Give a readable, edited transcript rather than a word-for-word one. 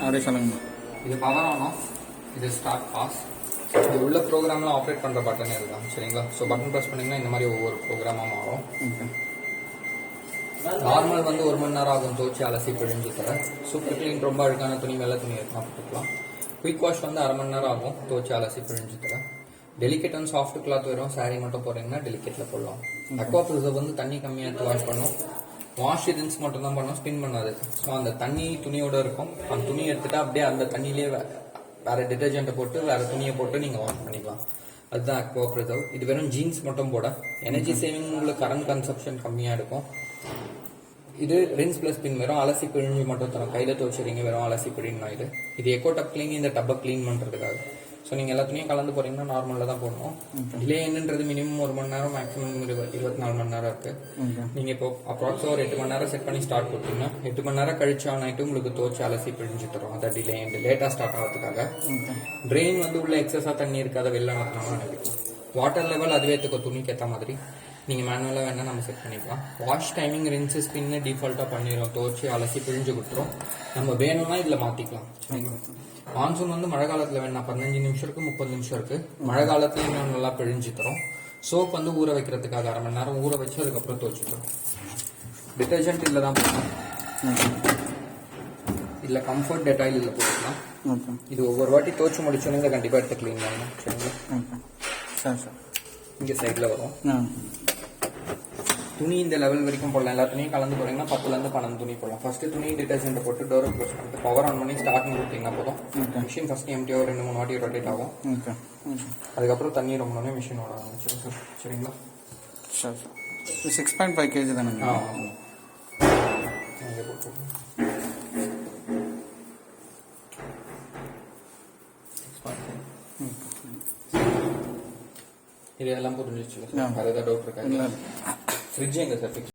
அப்படியே சொல்லுங்க. இது பவர் ஆன் ஆஃப், இது ஸ்டார்ட் பாஸ். இது உள்ள ப்ரோக்ராம்லாம் ஆப்ரேட் பண்ணுற பட்டன் இதுதான் சரிங்களா. ஸோ பட்டன் ப்ரெஸ் பண்ணிங்கன்னா இந்த மாதிரி ஒவ்வொரு ப்ரோக்ராமாக மாறும். நார்மல் வந்து 1 மணி நேரம் ஆகும் துவச்சி அலசி பிழிஞ்சு தர. சூப்பர் க்ளீன் ரொம்ப அழுக்கான துணி வெள்ளை துணி இருக்குன்னா போட்டுக்கலாம். குயிக் வாஷ் வந்து 1/2 மணி நேரம் ஆகும் துவச்சி அலசி பிழிஞ்சு தர. டெலிகேட் அண்ட் சாஃப்ட் கிளாத் வரும். சாரீ மட்டும் போறீங்கன்னா டெலிகேட்ல போடலாம். அக்வா ப்ரிசர்வ் வந்து தண்ணி கம்மியாக எடுத்து வாஷ் பண்ணும். வாஷ் ரின்ஸ் மட்டும் தான் பண்ணும், ஸ்பின் பண்ணாது. ஸோ அந்த தண்ணி துணியோட இருக்கும். அந்த துணி எடுத்துட்டு அப்படியே அந்த தண்ணியிலே வேற டிட்டர்ஜென்ட்டை போட்டு வேற துணியை போட்டு நீங்க வாஷ் பண்ணிக்கலாம். அதுதான் அக்வா ப்ரிசர்வ். இது வெறும் ஜீன்ஸ் மட்டும் போட. எனர்ஜி சேவிங் உங்களுக்கு கரண்ட் கன்சப்ஷன் கம்மியா இருக்கும். இது ரின்ஸ் பிளஸ் ஸ்பின் வெறும் அலசி பிழிஞ்சு மட்டும் தரும். கையில துவச்சிருங்க வெறும் அலசி பிழினா. இது எக்கோ டப் கிளீன், இந்த டப்பை கிளீன் பண்றதுக்காக. ஸோ நீங்கள் எல்லா துணியும் கலந்து போறீங்கன்னா நார்மலாக தான் போடணும். டிலே என்னன்றது மினிமம் 1 மணி நேரம், மேக்ஸிமம் 24 மணி நேரம் இருக்கு. நீங்கள் இப்போ அப்ராக்ஸா ஒரு 8 மணி நேரம் செட் பண்ணி ஸ்டார்ட் போட்டீங்கன்னா 8 மணி நேரம் கழிச்சு ஆன் ஆகிட்டு உங்களுக்கு துவச்சி அலசி பிழிஞ்சு தரும். அதான் டிலே லேட்டாக ஸ்டார்ட் ஆகிறதுக்காக. ட்ரெயின் வந்து உள்ள எக்ஸஸாக தண்ணி இருக்காத வெளில அனுப்பினாலும் அனுப்பிக்கலாம். வாட்டர் லெவல் அதுவே இருக்கும் துணிக்கு ஏற்ற மாதிரி. நீங்கள் மேனுவலாக வேணால் நம்ம செட் பண்ணிக்கலாம். வாஷ் டைமிங் ரின்ஸ் ஸ்பின்னு டிஃபால்ட்டாக பண்ணிடும். துவச்சி அலசி பிழிஞ்சு கொடுத்துரும். நம்ம வேணும்னா இதில் மாற்றிக்கலாம். மான்சூன் வந்து மழை காலத்தில் வேணா 15 நிமிஷம் இருக்கு, 30 நிமிஷம் இருக்கு. மழை காலத்துல இன்னும் நல்லா பிழிஞ்சு தரும். சோப் வந்து ஊற வைக்கிறதுக்காக 1/2 மணி நேரம் ஊற வச்சு அதுக்கப்புறம் துவச்சு தரும். டிட்டர்ஜென்ட் இதில் தான் போடலாம். இதில் கம்ஃபர்ட் டெட்டாயில் இதில் போட்டுக்கலாம். இது ஒவ்வொரு வாட்டி துவச்சு முடிச்சோன்னு கண்டிப்பாக எடுத்து க்ளீன் பண்ணணும் சரிங்களா. இங்கே சைடில் வரும். துணி இந்த லெவல் வரைக்கும் போடலாம். எல்லா துணியும் கலந்து போறீங்கன்னா 10லேருந்து 12 துணி போடலாம். ஃபர்ஸ்ட் துணி டிட்டர்ஜென்ட் போட்டு டோரை க்ளோஸ் பண்ணிட்டு பவர் ஆன் பண்ணி ஸ்டார்ட் கொடுத்தீங்கன்னா போதும். மிஷின் ஃபர்ஸ்ட் எம்டியோ 2-3 வாட்டி ரொட்டேட் ஆகும். அதுக்கப்புறம் தண்ணி ரொம்ப மிஷின் ஓட ஆரம்பிச்சிடும் சரிங்களா. 6.5 kg தானே. இது எல்லாம் புரிஞ்சிச்சு. வேற ஏதாவது டவுட் இருக்கா? ஃப்ரிட்ஜ் எங்க சார்?